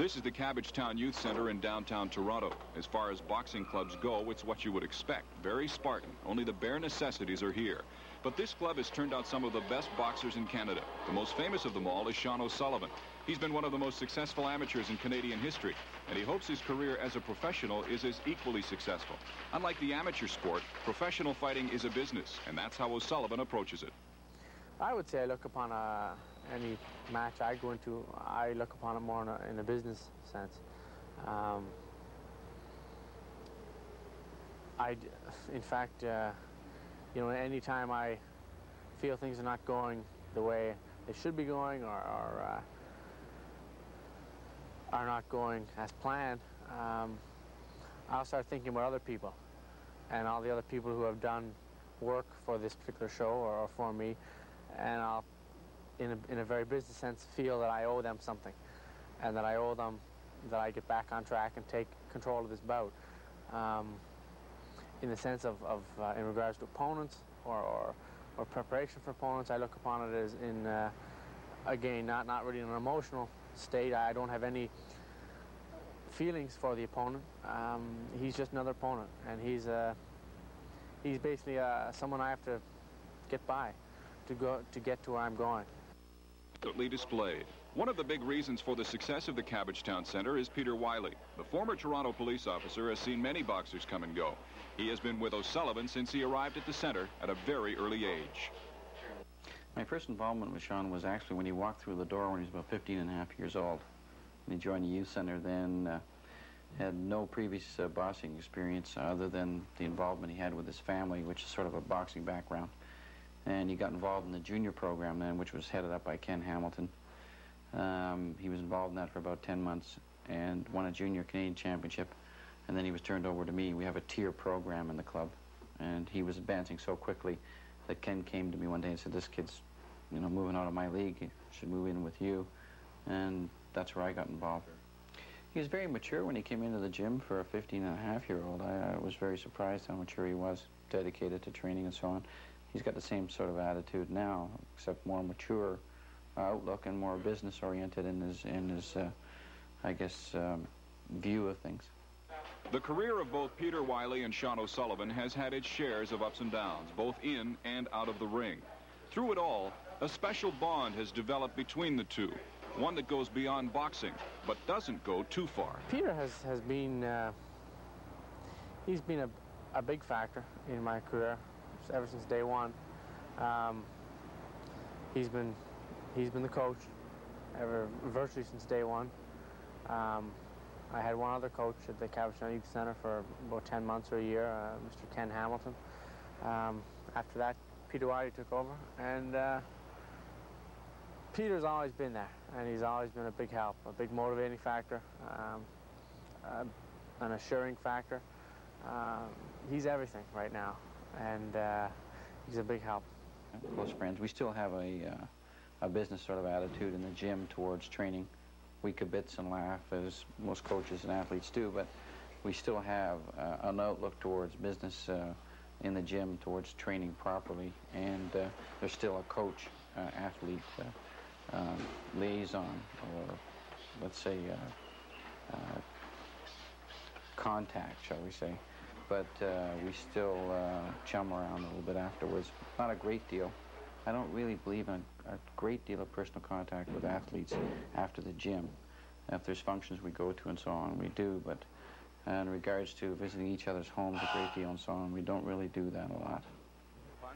This is the Cabbagetown Youth Center in downtown Toronto. As far as boxing clubs go, it's what you would expect. Very Spartan. Only the bare necessities are here. But this club has turned out some of the best boxers in Canada. The most famous of them all is Shawn O'Sullivan. He's been one of the most successful amateurs in Canadian history, and he hopes his career as a professional is as equally successful. Unlike the amateur sport, professional fighting is a business, and that's how O'Sullivan approaches it. I would say I look upon any match I go into, I look upon it more in a business sense. In fact, you know, any time I feel things are not going the way they should be going, or are not going as planned, I'll start thinking about other people and all the other people who have done work for this particular show or for me, and I'll, in a very business sense, feel that I owe them something, and that I owe them that I get back on track and take control of this bout. In the sense of in regards to opponents or preparation for opponents, I look upon it as again, not really in an emotional state. I don't have any feelings for the opponent. He's just another opponent, and he's basically someone I have to get by to get to where I'm going. Displayed. One of the big reasons for the success of the Cabbagetown Center is Peter Wiley. The former Toronto police officer has seen many boxers come and go. He has been with O'Sullivan since he arrived at the center at a very early age. My first involvement with Shawn was actually when he walked through the door when he was about 15 and a half years old. And he joined the youth center then, had no previous boxing experience other than the involvement he had with his family, which is sort of a boxing background. And he got involved in the junior program then, which was headed up by Ken Hamilton. He was involved in that for about 10 months and won a junior Canadian championship, and then he was turned over to me. We have a tier program in the club, and he was advancing so quickly that Ken came to me one day and said, this kid's, you know, moving out of my league, he should move in with you, and that's where I got involved. He was very mature when he came into the gym for a 15-and-a-half-year-old. I was very surprised how mature he was, dedicated to training and so on. He's got the same sort of attitude now, except more mature outlook and more business-oriented in his I guess, view of things. The career of both Peter Wiley and Shawn O'Sullivan has had its shares of ups and downs, both in and out of the ring. Through it all, a special bond has developed between the two, one that goes beyond boxing, but doesn't go too far. Peter has been, he's been a big factor in my career ever since day one. He's been the coach virtually since day one. I had one other coach at the Cabbagetown Youth Center for about 10 months or a year, Mr. Ken Hamilton. After that, Peter Wiley took over, and Peter's always been there, and he's always been a big help, a big motivating factor, an assuring factor. He's everything right now, and he's a big help. Close friends. We still have a business sort of attitude in the gym towards training. We kibitz and laugh, as most coaches and athletes do, but we still have an outlook towards business in the gym, towards training properly, and there's still a coach-athlete liaison, or let's say contact, shall we say. But we still chum around a little bit afterwards. Not a great deal. I don't really believe in a great deal of personal contact with athletes after the gym. If there's functions we go to and so on, we do, but in regards to visiting each other's homes a great deal and so on, we don't really do that a lot.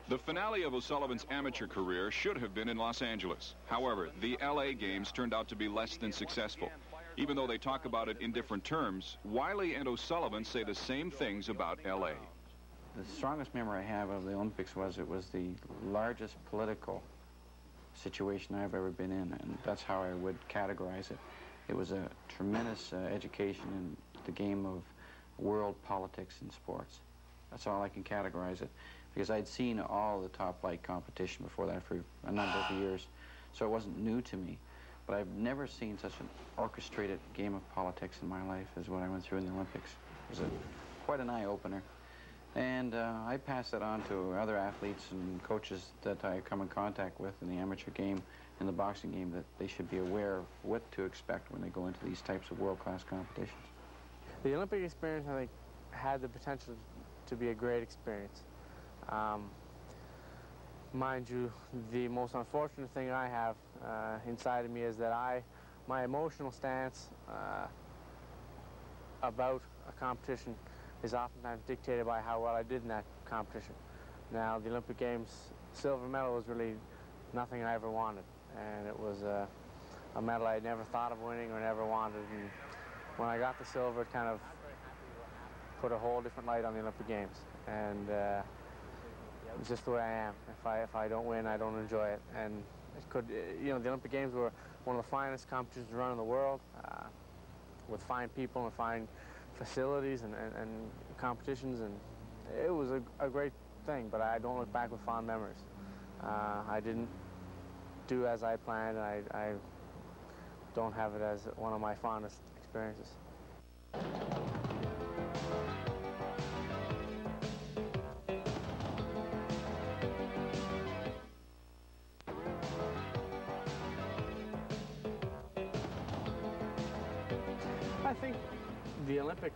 The finale of O'Sullivan's amateur career should have been in Los Angeles. However, the LA games turned out to be less than successful. Even though they talk about it in different terms, Wiley and O'Sullivan say the same things about LA. The strongest memory I have of the Olympics was it was the largest political situation I've ever been in, and that's how I would categorize it. It was a tremendous education in the game of world politics in sports. That's all I can categorize it, because I'd seen all the top flight competition before that for a number of years, so it wasn't new to me. But I've never seen such an orchestrated game of politics in my life as what I went through in the Olympics. It was quite an eye-opener. And I pass that on to other athletes and coaches that I come in contact with in the amateur game, in the boxing game, that they should be aware of what to expect when they go into these types of world-class competitions. The Olympic experience, I think, had the potential to be a great experience. Mind you, the most unfortunate thing I have inside of me is that my emotional stance about a competition is oftentimes dictated by how well I did in that competition. Now, the Olympic Games silver medal was really nothing I ever wanted, and it was a medal I never thought of winning or never wanted. And when I got the silver, it kind of put a whole different light on the Olympic Games, and it's just the way I am. If I don't win, I don't enjoy it. And it could, you know, the Olympic Games were one of the finest competitions to run in the world, with fine people and fine facilities and competitions, and it was a great thing, but I don't look back with fond memories. I didn't do as I planned, and I don't have it as one of my fondest experiences. I think the Olympic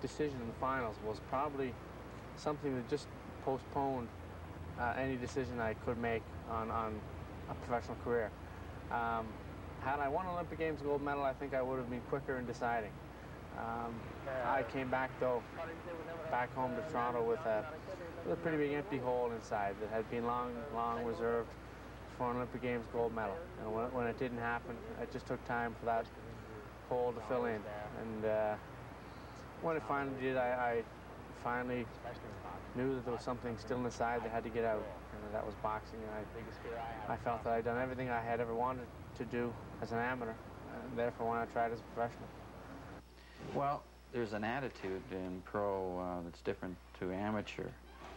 decision in the finals was probably something that just postponed any decision I could make on a professional career. Had I won Olympic Games gold medal, I think I would have been quicker in deciding. I came back, though, back home to Toronto with a pretty big empty hole inside that had been long reserved for an Olympic Games gold medal. And when it didn't happen, it just took time for that hole to fill in. And when it finally did, I finally knew that there was something still inside that had to get out, and that was boxing. And I felt that I'd done everything I had ever wanted to do as an amateur, and therefore why not try it as a professional? Well, there's an attitude in pro that's different to amateur.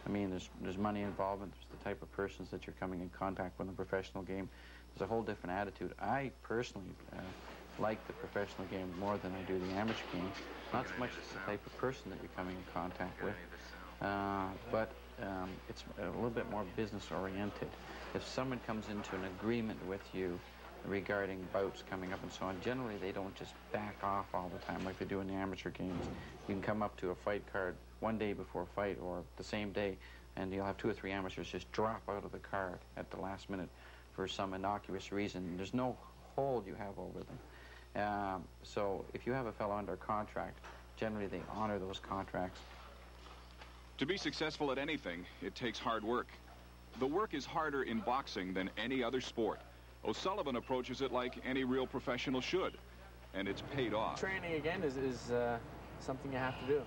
I mean, there's money involvement, there's the type of persons that you're coming in contact with in the professional game. There's a whole different attitude. I personally like the professional game more than I do the amateur game. Not so much the type of person that you're coming in contact with, but it's a little bit more business-oriented. If someone comes into an agreement with you regarding bouts coming up and so on, generally they don't just back off all the time like they do in the amateur games. You can come up to a fight card one day before a fight or the same day, and you'll have 2 or 3 amateurs just drop out of the card at the last minute for some innocuous reason. There's no hold you have over them. So if you have a fellow under contract, generally they honor those contracts. To be successful at anything, it takes hard work. The work is harder in boxing than any other sport. O'Sullivan approaches it like any real professional should, and it's paid off. Training, again, is something you have to do.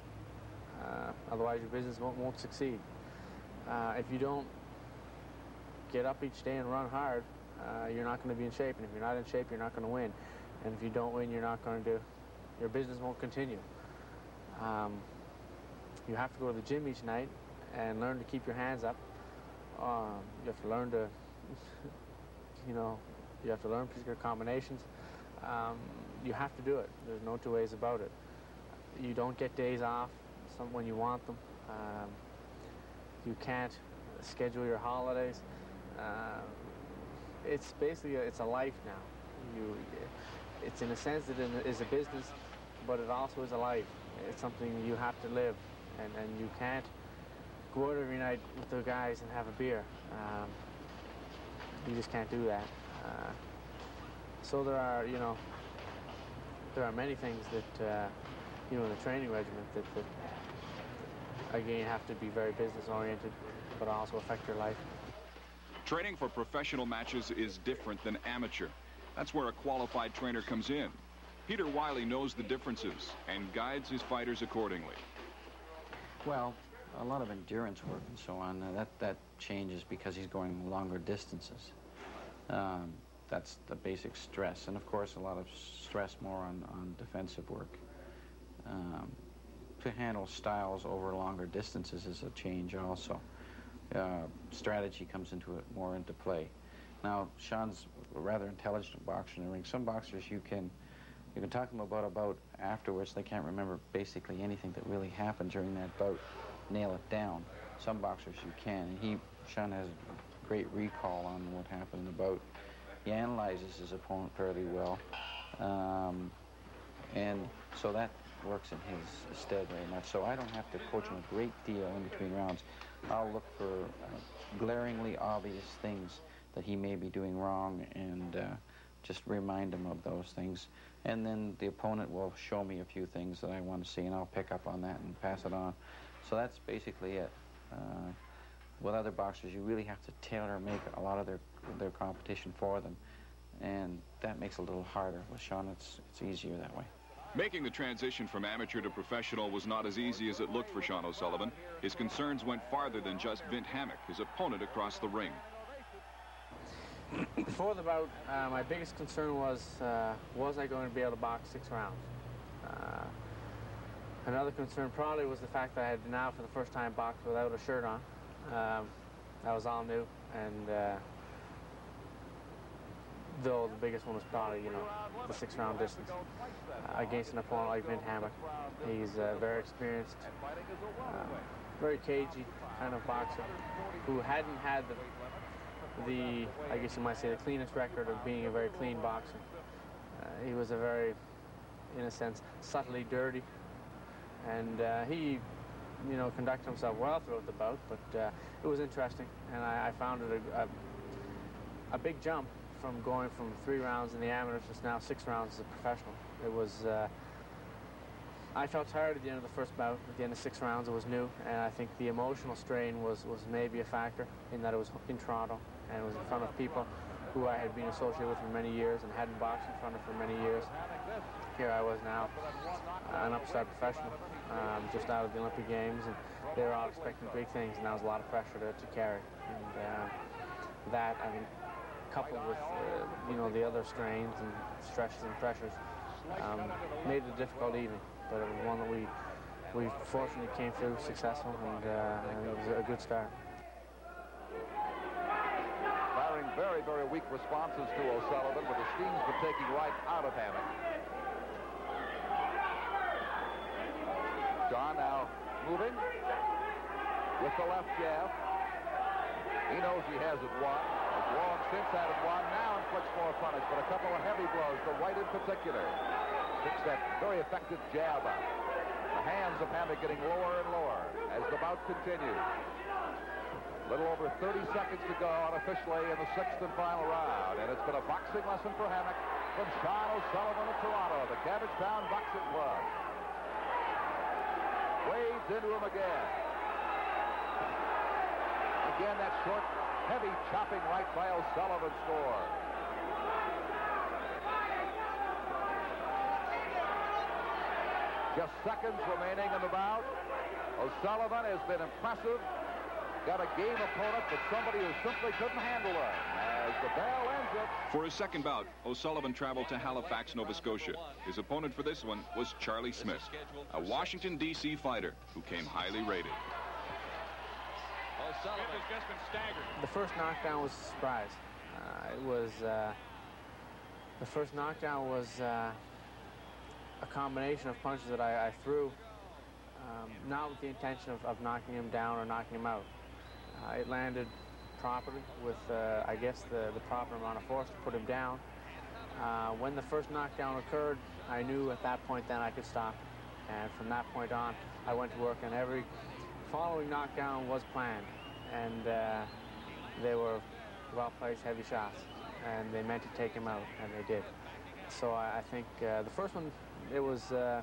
Otherwise your business won't succeed. If you don't get up each day and run hard, you're not going to be in shape, and if you're not in shape, you're not going to win. And if you don't win, you're not going to, your business won't continue. You have to go to the gym each night and learn to keep your hands up. You have to learn to, you have to learn particular combinations. You have to do it. There's no 2 ways about it. You don't get days off when you want them. You can't schedule your holidays. It's basically, it's a life now. It's in a sense that it is a business, but it also is a life. It's something you have to live, and you can't go out every night with the guys and have a beer. You just can't do that. So there are many things that, in the training regimen that again, have to be very business-oriented, but also affect your life. Training for professional matches is different than amateur. That's where a qualified trainer comes in. Peter Wiley knows the differences and guides his fighters accordingly. Well, a lot of endurance work and so on, that changes because he's going longer distances. That's the basic stress. And of course, a lot of stress more on defensive work. To handle styles over longer distances is a change also. Strategy comes more into play. Now, Shawn's a rather intelligent boxer in the ring. Some boxers you can talk to them about a bout afterwards. They can't remember basically anything that really happened during that bout. nail it down. Some boxers you can. Shawn has great recall on what happened in the bout. He analyzes his opponent fairly well, and so that works in his stead very much. So I don't have to coach him a great deal in between rounds. I'll look for glaringly obvious things that he may be doing wrong and just remind him of those things. And then the opponent will show me a few things that I want to see, and I'll pick up on that and pass it on. So that's basically it. With other boxers, you really have to tailor-make a lot of their competition for them, and that makes it a little harder. With Shawn, it's easier that way. Making the transition from amateur to professional was not as easy as it looked for Shawn O'Sullivan. His concerns went farther than just Vint Hammock, his opponent across the ring. Before the bout, my biggest concern was I going to be able to box 6 rounds? Another concern probably was the fact that I had now for the first time boxed without a shirt on. That was all new, and though the biggest one was probably, you know, the 6-round distance against an opponent like Vint Hammock. He's very experienced, very cagey kind of boxer who hadn't had the I guess you might say, the cleanest record of being a very clean boxer. He was a very, in a sense, subtly dirty, and he, you know, conducted himself well throughout the bout, but it was interesting, and I found it a big jump from going from 3 rounds in the amateurs to now 6 rounds as a professional. It was, I felt tired at the end of the first bout. At the end of 6 rounds, it was new, and I think the emotional strain was maybe a factor in that it was in Toronto, and it was in front of people who I had been associated with for many years and hadn't boxed in front of for many years. Here I was now, an upstart professional, just out of the Olympic Games, and they were all expecting big things, and that was a lot of pressure to carry. And that, I think, coupled with, you know, the other strains and stresses and pressures, made it a difficult evening, but it was one that we fortunately came through successful, and it was a good start. Firing very, very weak responses to O'Sullivan, with the steam's been taking right out of Hammock. Shawn now moving with the left jab. He knows he has it won. Has long since had it won. Now inflicts more punish, but a couple of heavy blows, the right in particular. Picks that very effective jab up. The hands of Hammock getting lower and lower as the bout continues. A little over 30 seconds to go unofficially in the 6th and final round, and it's been a boxing lesson for Hammock from Shawn O'Sullivan of Toronto, the Cabbagetown Boxing Club. Wades into him again. Again, that short, heavy chopping right by O'Sullivan score. Just seconds remaining in the bout. O'Sullivan has been impressive. Got a game opponent, but somebody who simply couldn't handle him. As the bell ends it. For his second bout, O'Sullivan traveled to Halifax, Nova Scotia. His opponent for this one was Charlie Smith, a Washington, D.C. fighter who came highly rated. O'Sullivan has just been staggered. The first knockdown was a surprise. The first knockdown was a combination of punches that I threw, not with the intention of knocking him down or knocking him out. It landed properly with, I guess, the proper amount of force to put him down. When the first knockdown occurred, I knew at that point then I could stop. And from that point on, I went to work, and every following knockdown was planned. And they were well-placed heavy shots, and they meant to take him out, and they did. So I think the first one, it was, I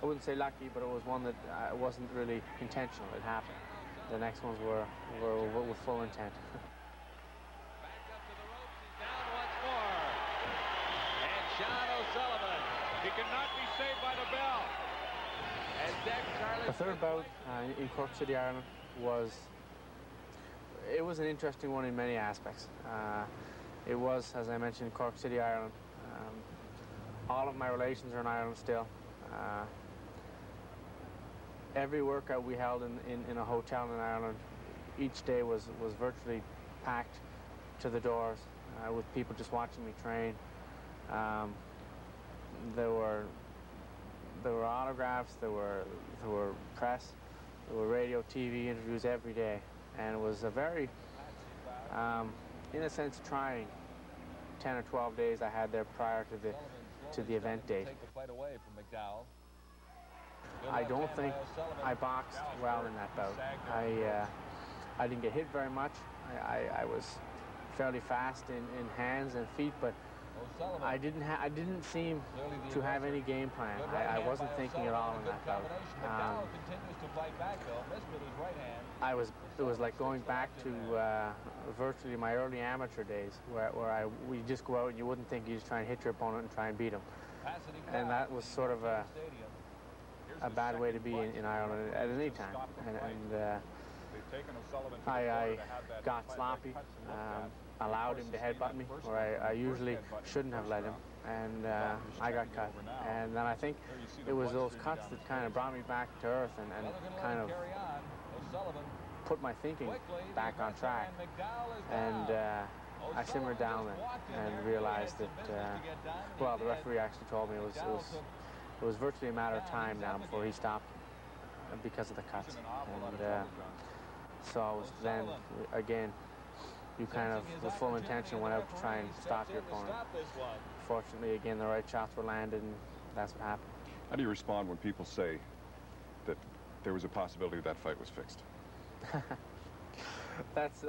wouldn't say lucky, but it was one that wasn't really intentional. It happened. The next ones were with full intent. Back up to the ropes, he's down once more. And Shawn O'Sullivan, he cannot be saved by the bell. And next, Charlie. The third bout in Cork City, Ireland, was an interesting one in many aspects. It was, as I mentioned, Cork City, Ireland. All of my relations are in Ireland still. Every workout we held in a hotel in Ireland, each day was virtually packed to the doors with people just watching me train. There were autographs, there were press, There were radio, TV interviews every day, and it was a very, in a sense, trying 10 or 12 days I had there prior to the event date. I don't think I boxed well in that bout. I didn't get hit very much. I was fairly fast in hands and feet, but I didn't seem to have any game plan. I wasn't thinking at all in that bout. It was like going back to virtually my early amateur days, where we just go out and you wouldn't think, you just try and hit your opponent and try and beat him. And that was sort of a bad way to be in Ireland at any time. And I got sloppy, allowed him to headbutt me, where I usually shouldn't have let him, and I got cut. And then I think it was those cuts that kind of brought me back to earth and kind of put my thinking back on track. And I simmered down then and realized that, well, the referee actually told me it was virtually a matter of time now before he stopped because of the cuts. And so I was then, again, you kind of, with full intention, went out to try and stop your opponent. Fortunately, again, the right shots were landed, and that's what happened. How do you respond when people say that there was a possibility that fight was fixed? It's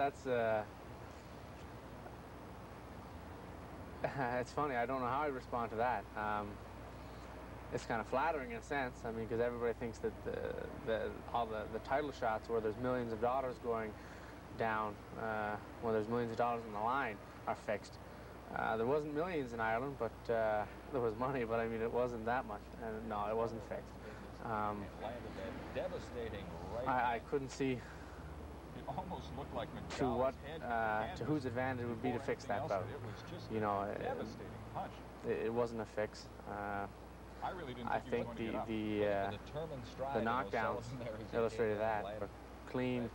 funny. I don't know how I'd respond to that. It's kind of flattering in a sense. I mean, because everybody thinks that all the title shots where there's millions of dollars going down, when there's millions of dollars on the line, are fixed. There wasn't millions in Ireland, but there was money. But I mean, it wasn't that much. And no, it wasn't fixed. I couldn't see to what to whose advantage it would be to fix that bout. You know, it wasn't a fix. I think the knockdowns illustrated that. But clean,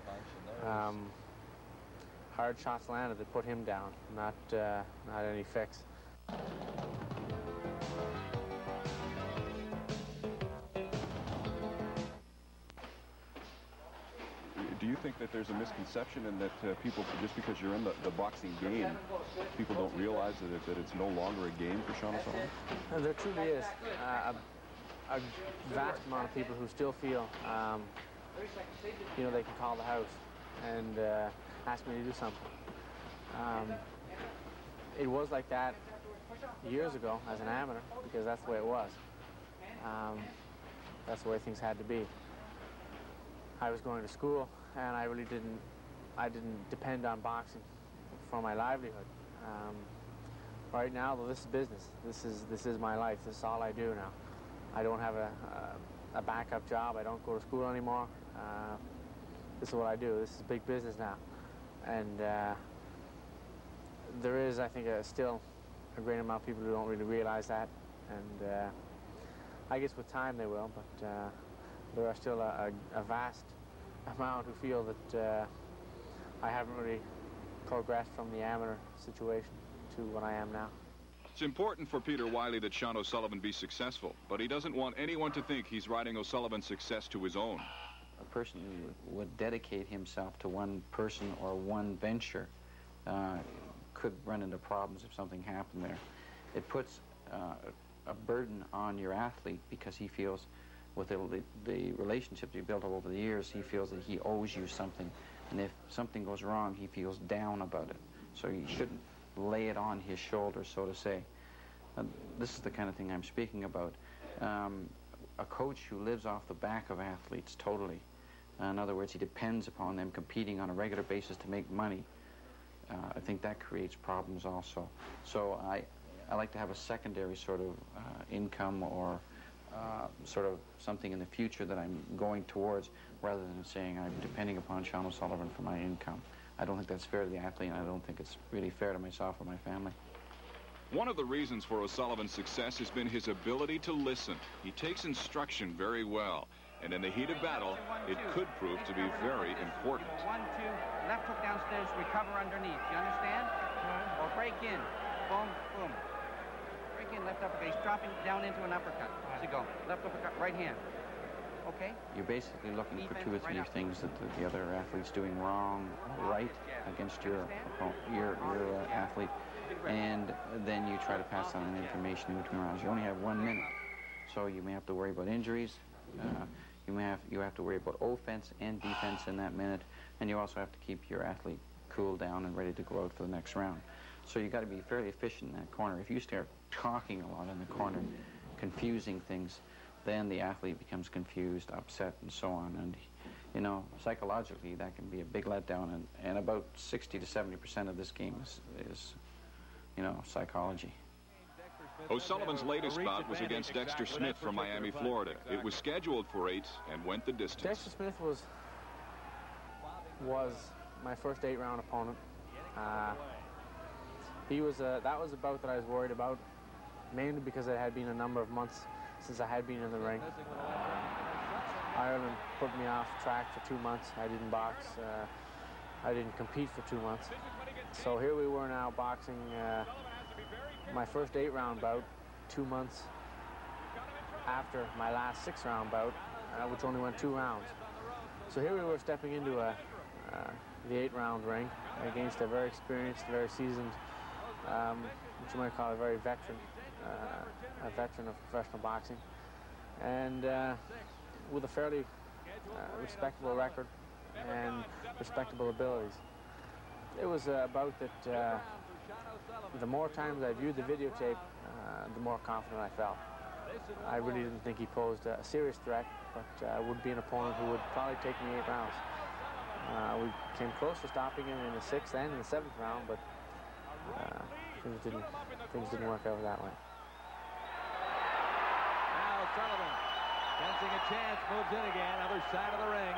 hard shots landed that put him down, not any fix. Do you think that there's a misconception in that people, just because you're in the boxing game, people don't realize that it's no longer a game for Shawn O'Sullivan? There truly is a vast amount of people who still feel, you know, they can call the house and ask me to do something. It was like that years ago as an amateur, because that's the way it was. That's the way things had to be. I was going to school, and I really didn't depend on boxing for my livelihood. Right now, though, this is business. This is my life. This is all I do now. I don't have a backup job. I don't go to school anymore. This is what I do. This is big business now. And there is, I think, still a great amount of people who don't really realize that. And I guess with time they will, but there are still a vast amount who feel that I haven't really progressed from the amateur situation to what I am now. It's important for Peter Wiley that Shawn O'Sullivan be successful, but he doesn't want anyone to think he's riding O'Sullivan's success to his own. A person who would dedicate himself to one person or one venture could run into problems if something happened there. It puts a burden on your athlete, because he feels, with the relationships he built up over the years, he feels that he owes you something. And if something goes wrong, he feels down about it. So you shouldn't lay it on his shoulders, so to say. This is the kind of thing I'm speaking about. A coach who lives off the back of athletes totally. In other words, he depends upon them competing on a regular basis to make money. I think that creates problems also. So I like to have a secondary sort of income, or sort of something in the future that I'm going towards, rather than saying I'm depending upon Shawn O'Sullivan for my income. I don't think that's fair to the athlete, and I don't think it's really fair to myself or my family. One of the reasons for O'Sullivan's success has been his ability to listen. He takes instruction very well, and in the heat of battle, it could prove to be very important. 1, 2, left hook downstairs, recover underneath. You understand? Or break in. Boom, boom. Break in, left uppercut. He's dropping down into an uppercut. There you go. Left uppercut, right hand. Okay. you're basically looking for 2 or 3 things that the other athlete's doing wrong or right against your athlete, and then you try to pass on information in between rounds. You only have 1 minute, so you may have to worry about injuries. You have to worry about offense and defense in that minute, and you also have to keep your athlete cool down and ready to go out for the next round. So you got to be fairly efficient in that corner. If you start talking a lot in the corner, confusing things, then the athlete becomes confused, upset, and so on. And, you know, psychologically, that can be a big letdown. And about 60 to 70% of this game is, you know, psychology. O'Sullivan's latest bout was against Dexter Smith from Miami, Florida. It was scheduled for 8 and went the distance. Dexter Smith was my first 8-round opponent. That was a bout that I was worried about, mainly because it had been a number of months since I had been in the ring. Ireland put me off track for 2 months. I didn't box. I didn't compete for 2 months. So here we were now boxing my first 8-round bout 2 months after my last 6-round bout, which only went 2 rounds. So here we were stepping into the 8-round ring against a very experienced, very seasoned, what you might call a very veteran, a veteran of professional boxing, and with a fairly respectable record and respectable abilities. It was a bout that the more times I viewed the videotape, the more confident I felt. I really didn't think he posed a serious threat, but would be an opponent who would probably take me 8 rounds. We came close to stopping him in the 6th and in the 7th round, but things didn't work out that way. Now Sullivan, sensing a chance, moves in again, other side of the ring.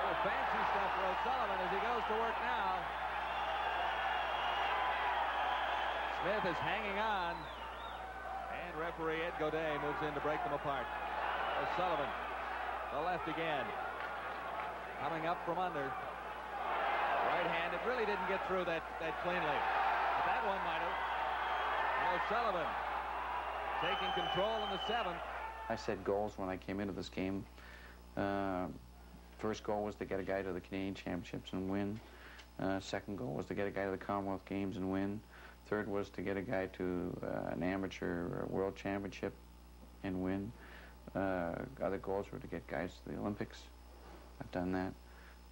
Oh, fancy stuff for O'Sullivan as he goes to work now. Smith is hanging on, and referee Ed Godet moves in to break them apart. O'Sullivan, the left again, coming up from under. Right hand, it really didn't get through that cleanly, but that one might have. And O'Sullivan taking control in the 7th. I set goals when I came into this game. First goal was to get a guy to the Canadian Championships and win. Second goal was to get a guy to the Commonwealth Games and win. Third was to get a guy to an amateur world championship and win. Other goals were to get guys to the Olympics. I've done that.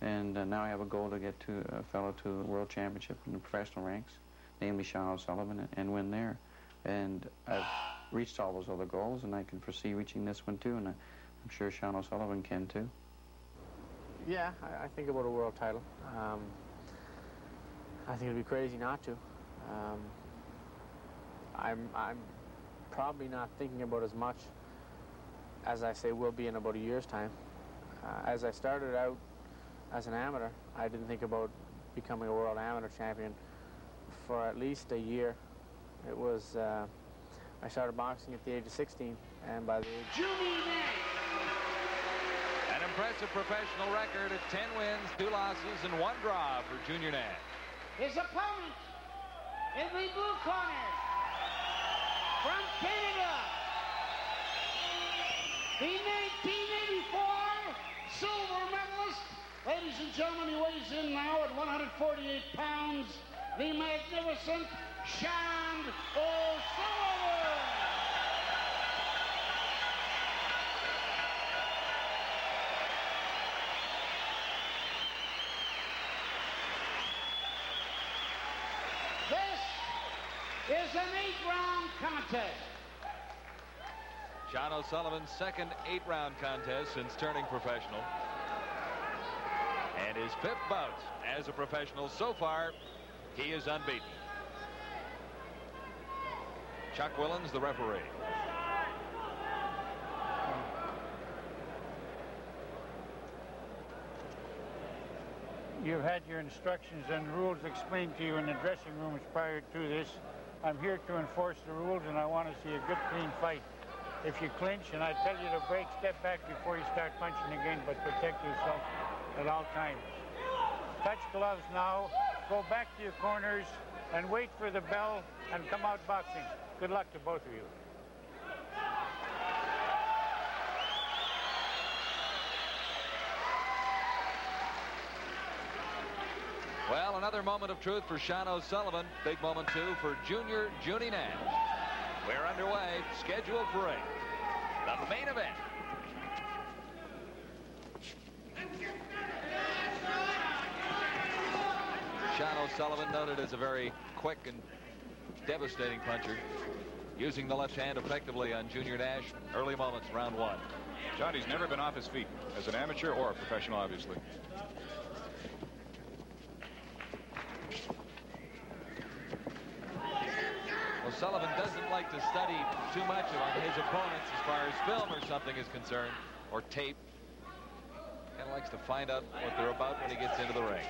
And now I have a goal to get to a fellow to the world championship in the professional ranks, namely Shawn O'Sullivan, and win there. And I've reached all those other goals, and I can foresee reaching this one too, and I'm sure Shawn O'Sullivan can too. Yeah, I think about a world title. I think it'd be crazy not to. I'm probably not thinking about as much as I say will be in about a year's time. As I started out as an amateur, I didn't think about becoming a world amateur champion for at least a year. It was, I started boxing at the age of 16, and by the age... Junie Nash! An impressive professional record at 10 wins, 2 losses, and 1 draw for Junior Nash. His opponent in the blue corner, from Canada, the 1984 silver medalist. Ladies and gentlemen, he weighs in now at 148 pounds, the magnificent Shawn O'Sullivan. This is an 8-round contest. Shawn O'Sullivan's second 8-round contest since turning professional. And his 5th bout as a professional. So far, he is unbeaten. Chuck Willens, the referee. You've had your instructions and rules explained to you in the dressing rooms prior to this. I'm here to enforce the rules, and I want to see a good, clean fight. If you clinch, and I tell you to break, step back before you start punching again, but protect yourself at all times. Touch gloves now, go back to your corners, and wait for the bell, and come out boxing. Good luck to both of you. Well, another moment of truth for Shawn O'Sullivan. Big moment, too, for junior Junie Nash. We're underway, scheduled for 8. The main event. Shawn O'Sullivan, noted as a very quick and devastating puncher, using the left hand effectively on Junior Nash. Early moments, round 1. Johnny's never been off his feet, as an amateur or a professional, obviously. O'Sullivan doesn't like to study too much on his opponents as far as film or something is concerned, or tape. And likes to find out what they're about when he gets into the ring.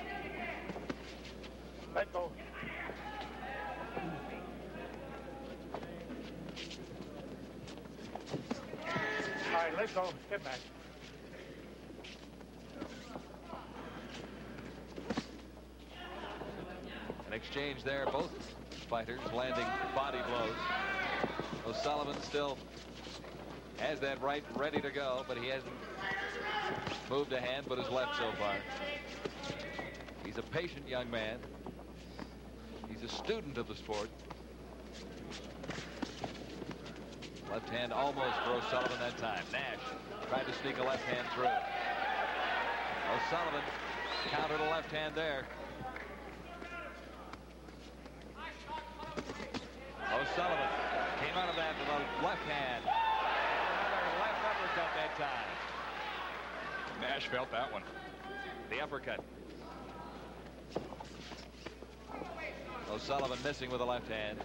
Let go. All right, let go. Get back. An exchange there, both fighters landing body blows. O'Sullivan still has that right ready to go, but he hasn't moved a hand but his left so far. He's a patient young man. He's a student of the sport. Left hand almost for O'Sullivan that time. Nash tried to sneak a left hand through. O'Sullivan countered a left hand there. O'Sullivan came out of that with a left hand. Another left uppercut that time. Nash felt that one. The uppercut. O'Sullivan missing with a left hand.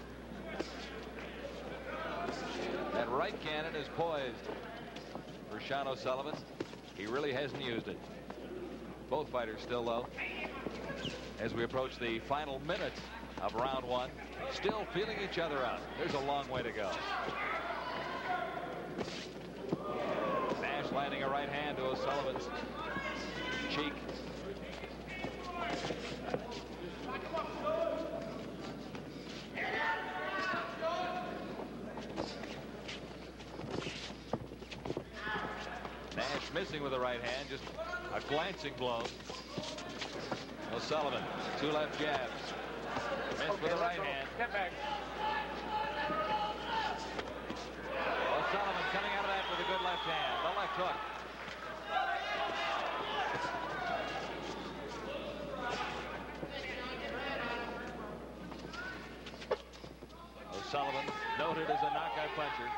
That right cannon is poised for Shawn O'Sullivan. He really hasn't used it. Both fighters still low. As we approach the final minutes of round 1, still feeling each other out. There's a long way to go. Nash landing a right hand to O'Sullivan's cheek. Nash missing with the right hand, just a glancing blow. O'Sullivan, 2 left jabs. Missed with the right hand. Get back. O'Sullivan coming out of that with a good left hand. The left hook. O'Sullivan, noted as a knockout puncher.